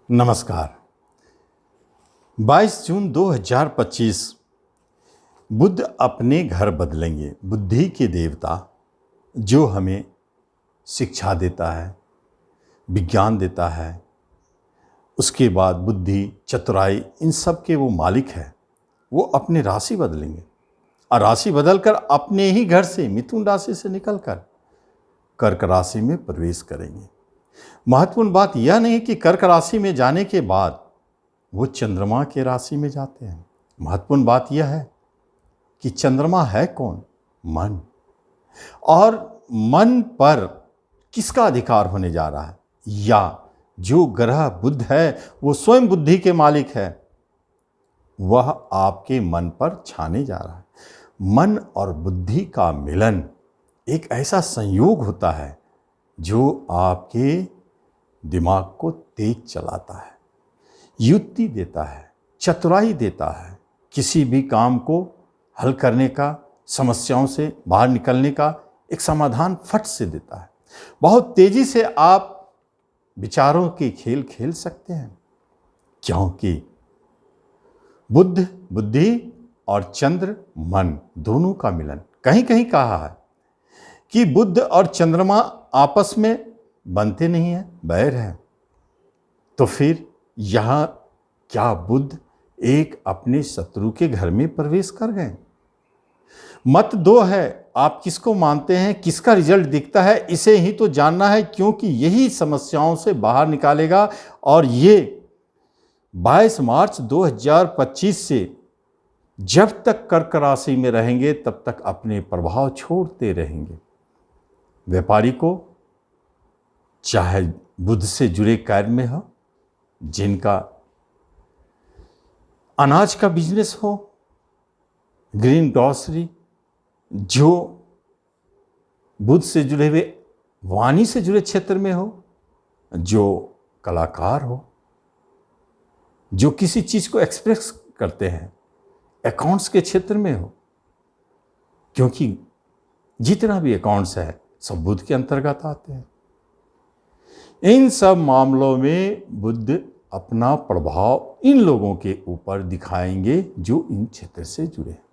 नमस्कार। 22 जून 2025 बुद्ध अपने घर बदलेंगे। बुद्धि के देवता जो हमें शिक्षा देता है, विज्ञान देता है, उसके बाद बुद्धि, चतुराई, इन सब के वो मालिक है। वो अपनी राशि बदलेंगे और राशि बदलकर अपने ही घर से, मिथुन राशि से निकलकर कर्क राशि में प्रवेश करेंगे। महत्वपूर्ण बात यह नहीं कि कर्क राशि में जाने के बाद वो चंद्रमा के राशि में जाते हैं। महत्वपूर्ण बात यह है कि चंद्रमा है कौन? मन। और मन पर किसका अधिकार होने जा रहा है? या जो ग्रह बुध है वो स्वयं बुद्धि के मालिक है, वह आपके मन पर छाने जा रहा है। मन और बुद्धि का मिलन एक ऐसा संयोग होता है जो आपके दिमाग को तेज चलाता है, युक्ति देता है, चतुराई देता है, किसी भी काम को हल करने का, समस्याओं से बाहर निकलने का एक समाधान फट से देता है। बहुत तेजी से आप विचारों के खेल खेल सकते हैं, क्योंकि बुद्ध बुद्धि और चंद्र मन दोनों का मिलन। कहीं कहीं कहा है कि बुद्ध और चंद्रमा आपस में बनते नहीं हैं, बैर हैं। तो फिर यहाँ क्या बुद्ध एक अपने शत्रु के घर में प्रवेश कर गए? मत दो है, आप किसको मानते हैं, किसका रिजल्ट दिखता है, इसे ही तो जानना है, क्योंकि यही समस्याओं से बाहर निकालेगा। और ये 22 मार्च 2025 से जब तक कर्क राशि में रहेंगे तब तक अपने प्रभाव छोड़ते रहेंगे। व्यापारी को चाहे बुद्ध से जुड़े कार्य में हो, जिनका अनाज का बिजनेस हो, ग्रीन ग्रॉसरी, जो बुद्ध से जुड़े हुए वाणी से जुड़े क्षेत्र में हो, जो कलाकार हो, जो किसी चीज को एक्सप्रेस करते हैं, अकाउंट्स के क्षेत्र में हो, क्योंकि जितना भी अकाउंट्स है सब बुद्ध के अंतर्गत आते हैं। इन सब मामलों में बुद्ध अपना प्रभाव इन लोगों के ऊपर दिखाएंगे जो इन क्षेत्र से जुड़े हैं।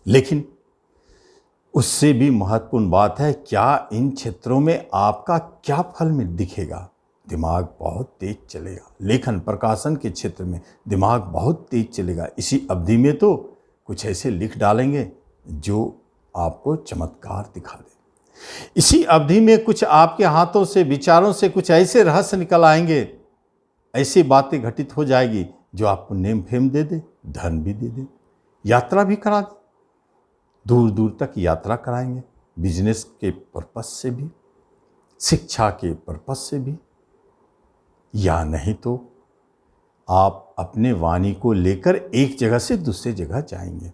लेकिन उससे भी महत्वपूर्ण बात है, क्या इन क्षेत्रों में आपका क्या फल में दिखेगा? दिमाग बहुत तेज चलेगा। लेखन प्रकाशन के क्षेत्र में दिमाग बहुत तेज चलेगा। इसी अवधि में तो कुछ ऐसे लिख डालेंगे जो आपको चमत्कार दिखा दे। इसी अवधि में कुछ आपके हाथों से, विचारों से कुछ ऐसे रहस्य निकल आएंगे, ऐसी बातें घटित हो जाएगी जो आपको नेम फेम दे दे, धन भी दे दे, यात्रा भी करा दे, दूर दूर तक यात्रा कराएंगे, बिजनेस के पर्पस से भी, शिक्षा के पर्पस से भी, या नहीं तो आप अपने वाणी को लेकर एक जगह से दूसरी जगह जाएंगे।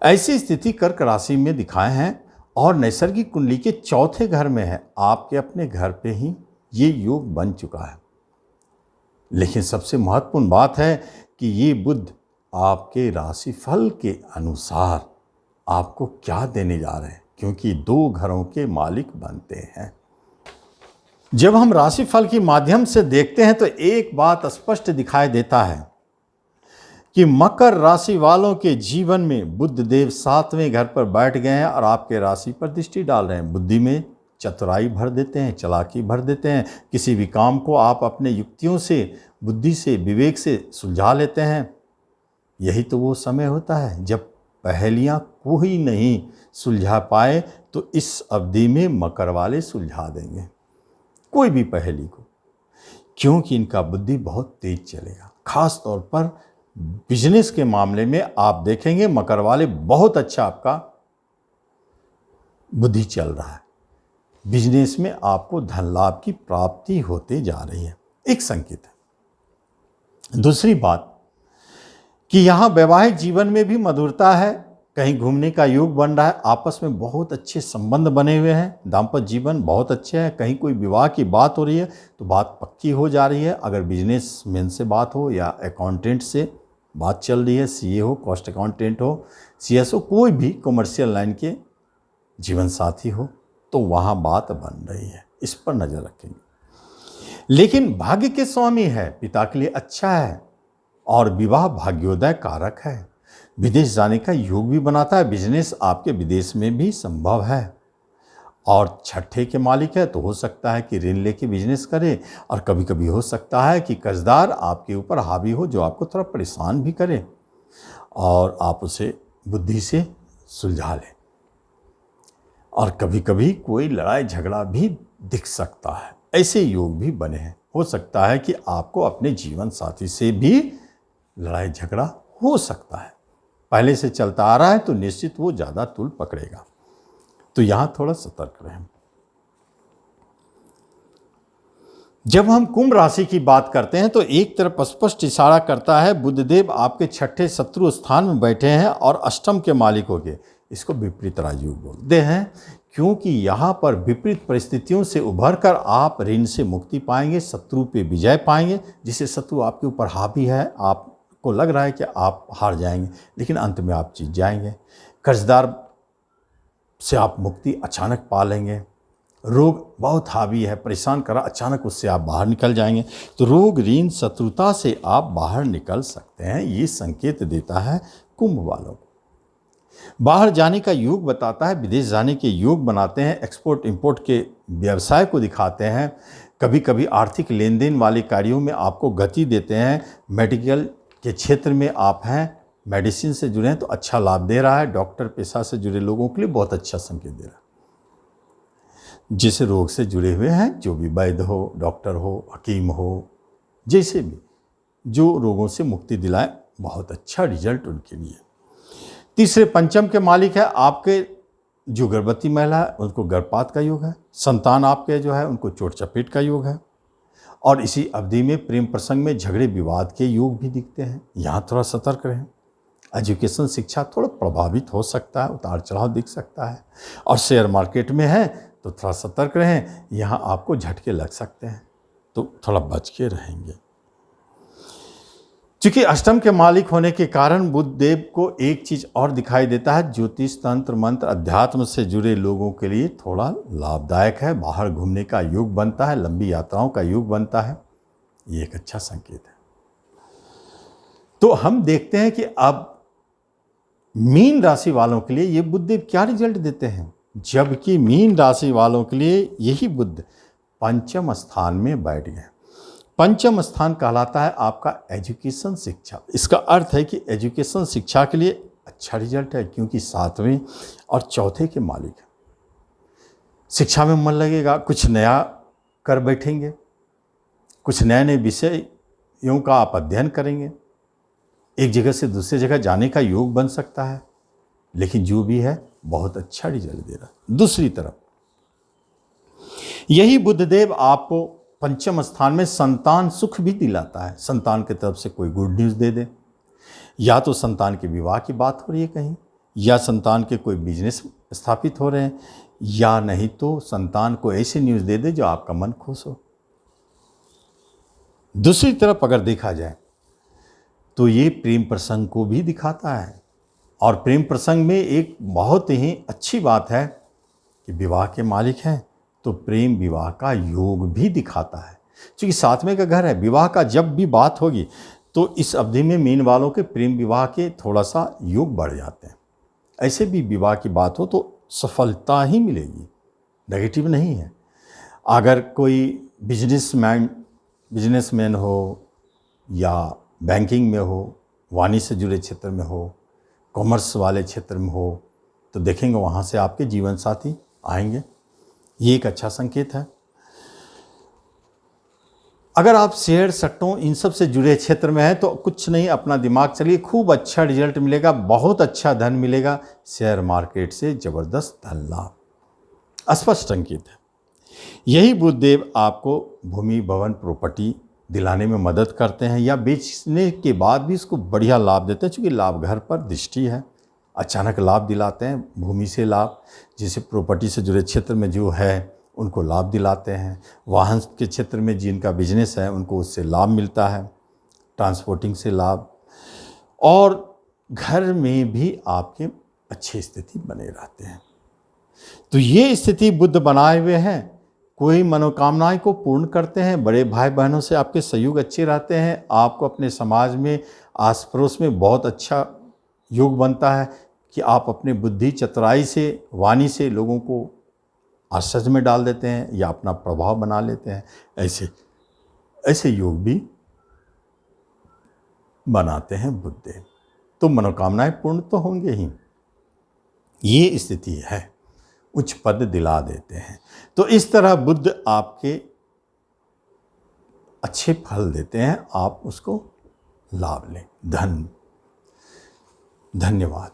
ऐसी स्थिति कर्क राशि में दिखाए हैं और नैसर्गिक कुंडली के चौथे घर में है। आपके अपने घर पे ही ये योग बन चुका है। लेकिन सबसे महत्वपूर्ण बात है कि ये बुद्ध आपके राशिफल के अनुसार आपको क्या देने जा रहे हैं, क्योंकि दो घरों के मालिक बनते हैं। जब हम राशिफल के माध्यम से देखते हैं तो एक बात स्पष्ट दिखाई देता है कि मकर राशि वालों के जीवन में बुद्ध देव 7वें घर पर बैठ गए हैं और आपके राशि पर दृष्टि डाल रहे हैं। बुद्धि में चतुराई भर देते हैं, चालाकी भर देते हैं। किसी भी काम को आप अपने युक्तियों से, बुद्धि से, विवेक से सुलझा लेते हैं। यही तो वो समय होता है जब पहेलियां कोई नहीं सुलझा पाए तो इस अवधि में मकर वाले सुलझा देंगे कोई भी पहेली को, क्योंकि इनका बुद्धि बहुत तेज चलेगा। खास तौर पर बिजनेस के मामले में आप देखेंगे मकर वाले बहुत अच्छा आपका बुद्धि चल रहा है। बिजनेस में आपको धन लाभ की प्राप्ति होते जा रही है, एक संकेत है। दूसरी बात कि यहाँ वैवाहिक जीवन में भी मधुरता है, कहीं घूमने का योग बन रहा है, आपस में बहुत अच्छे संबंध बने हुए हैं, दाम्पत्य जीवन बहुत अच्छे हैं। कहीं कोई विवाह की बात हो रही है तो बात पक्की हो जा रही है। अगर बिजनेसमैन से बात हो या अकाउंटेंट से बात चल रही है, सीए हो, कॉस्ट अकाउंटेंट हो, सीएस हो, कोई भी कॉमर्शियल लाइन के जीवन साथी हो, तो वहाँ बात बन रही है। इस पर नज़र रखेंगे। लेकिन भाग्य के स्वामी है, पिता के लिए अच्छा है और विवाह भाग्योदय कारक है। विदेश जाने का योग भी बनाता है, बिजनेस आपके विदेश में भी संभव है। और छठे के मालिक है तो हो सकता है कि ऋण लेके बिजनेस करें, और कभी कभी हो सकता है कि कर्जदार आपके ऊपर हावी हो जो आपको थोड़ा परेशान भी करे और आप उसे बुद्धि से सुलझा लें। और कभी कभी कोई लड़ाई झगड़ा भी दिख सकता है, ऐसे योग भी बने हैं। हो सकता है कि आपको अपने जीवन साथी से भी लड़ाई झगड़ा हो सकता है, पहले से चलता आ रहा है तो निश्चित वो ज़्यादा तूल पकड़ेगा, तो यहाँ थोड़ा सतर्क रहें। जब हम कुंभ राशि की बात करते हैं तो एक तरफ स्पष्ट इशारा करता है बुधदेव आपके छठे शत्रु स्थान में बैठे हैं और अष्टम के मालिक हो गए। इसको विपरीत राजयोग बोलते हैं, क्योंकि यहाँ पर विपरीत परिस्थितियों से उभरकर आप ऋण से मुक्ति पाएंगे, शत्रु पे विजय पाएंगे। जिसे शत्रु आपके ऊपर हावी है, आपको लग रहा है कि आप हार जाएंगे, लेकिन अंत में आप जीत जाएंगे। कर्जदार से आप मुक्ति अचानक पा लेंगे। रोग बहुत हावी है, परेशान करा, अचानक उससे आप बाहर निकल जाएंगे। तो रोग ऋण शत्रुता से आप बाहर निकल सकते हैं, ये संकेत देता है कुंभ वालों को। बाहर जाने का योग बताता है, विदेश जाने के योग बनाते हैं, एक्सपोर्ट इंपोर्ट के व्यवसाय को दिखाते हैं। कभी कभी आर्थिक लेन देन वाले कार्यों में आपको गति देते हैं। मेडिकल के क्षेत्र में आप हैं, मेडिसिन से जुड़े हैं तो अच्छा लाभ दे रहा है। डॉक्टर पेशा से जुड़े लोगों के लिए बहुत अच्छा संकेत दे रहा है। जिस रोग से जुड़े हुए हैं, जो भी वैद्य हो, डॉक्टर हो, हकीम हो, जैसे भी जो रोगों से मुक्ति दिलाए, बहुत अच्छा रिजल्ट उनके लिए। तीसरे पंचम के मालिक है आपके जो गर्भवती महिला है उनको गर्भपात का योग है। संतान आपके जो है उनको चोट चपेट का योग है। और इसी अवधि में प्रेम प्रसंग में झगड़े विवाद के योग भी दिखते हैं, यहाँ थोड़ा सतर्क रहें। एजुकेशन शिक्षा थोड़ा प्रभावित हो सकता है, उतार चढ़ाव दिख सकता है। और शेयर मार्केट में है तो थोड़ा सतर्क रहें, यहाँ आपको झटके लग सकते हैं, तो थोड़ा बच के रहेंगे। चूंकि अष्टम के मालिक होने के कारण बुध देव को एक चीज और दिखाई देता है, ज्योतिष तंत्र मंत्र अध्यात्म से जुड़े लोगों के लिए थोड़ा लाभदायक है। बाहर घूमने का योग बनता है, लंबी यात्राओं का योग बनता है, ये एक अच्छा संकेत है। तो हम देखते हैं कि अब मीन राशि वालों के लिए ये बुधदेव क्या रिजल्ट देते हैं। जबकि मीन राशि वालों के लिए यही बुध पंचम स्थान में बैठ गए। पंचम स्थान कहलाता है आपका एजुकेशन शिक्षा। इसका अर्थ है कि एजुकेशन शिक्षा के लिए अच्छा रिजल्ट है, क्योंकि सातवें और चौथे के मालिक हैं। शिक्षा में मन लगेगा, कुछ नया कर बैठेंगे, कुछ नए नए विषयों का आप अध्ययन करेंगे, एक जगह से दूसरी जगह जाने का योग बन सकता है। लेकिन जो भी है बहुत अच्छा रिजल्ट दे रहा है। दूसरी तरफ यही बुधदेव आपको पंचम स्थान में संतान सुख भी दिलाता है। संतान की तरफ से कोई गुड न्यूज़ दे दे, या तो संतान के विवाह की बात हो रही है कहीं, या संतान के कोई बिजनेस स्थापित हो रहे हैं, या नहीं तो संतान को ऐसी न्यूज़ दे दे जो आपका मन खुश हो। दूसरी तरफ अगर देखा जाए तो ये प्रेम प्रसंग को भी दिखाता है। और प्रेम प्रसंग में एक बहुत ही अच्छी बात है कि विवाह के मालिक हैं तो प्रेम विवाह का योग भी दिखाता है। क्योंकि सातवें का घर है, विवाह का जब भी बात होगी तो इस अवधि में मीन वालों के प्रेम विवाह के थोड़ा सा योग बढ़ जाते हैं। ऐसे भी विवाह की बात हो तो सफलता ही मिलेगी, नेगेटिव नहीं है। अगर कोई बिजनेसमैन हो या बैंकिंग में हो, वाणिज्य से जुड़े क्षेत्र में हो, कॉमर्स वाले क्षेत्र में हो, तो देखेंगे वहाँ से आपके जीवन साथी आएंगे, ये एक अच्छा संकेत है। अगर आप शेयर सट्टों इन सब से जुड़े क्षेत्र में हैं तो कुछ नहीं, अपना दिमाग चलिए, खूब अच्छा रिजल्ट मिलेगा, बहुत अच्छा धन मिलेगा। शेयर मार्केट से ज़बरदस्त धन लाभ, स्पष्ट संकेत है। यही बुधदेव आपको भूमि भवन प्रॉपर्टी दिलाने में मदद करते हैं, या बेचने के बाद भी इसको बढ़िया लाभ देते हैं। चूँकि लाभ घर पर दृष्टि है, अचानक लाभ दिलाते हैं। भूमि से लाभ, जैसे प्रॉपर्टी से जुड़े क्षेत्र में जो है उनको लाभ दिलाते हैं। वाहन के क्षेत्र में जिनका बिजनेस है उनको उससे लाभ मिलता है, ट्रांसपोर्टिंग से लाभ। और घर में भी आपके अच्छी स्थिति बने रहते हैं। तो ये स्थिति बुध बनाए हुए हैं कोई मनोकामनाएं को पूर्ण करते हैं, बड़े भाई बहनों से आपके सहयोग अच्छे रहते हैं, आपको अपने समाज में आस पड़ोस में बहुत अच्छा योग बनता है कि आप अपने बुद्धि चतुराई से, वाणी से लोगों को आश्चर्य में डाल देते हैं या अपना प्रभाव बना लेते हैं। ऐसे योग भी बनाते हैं बुद्धदेव। तो मनोकामनाएं पूर्ण तो होंगे ही, ये स्थिति है, उच्च पद दिला देते हैं। तो इस तरह बुद्ध आपके अच्छे फल देते हैं, आप उसको लाभ लें। धन्यवाद।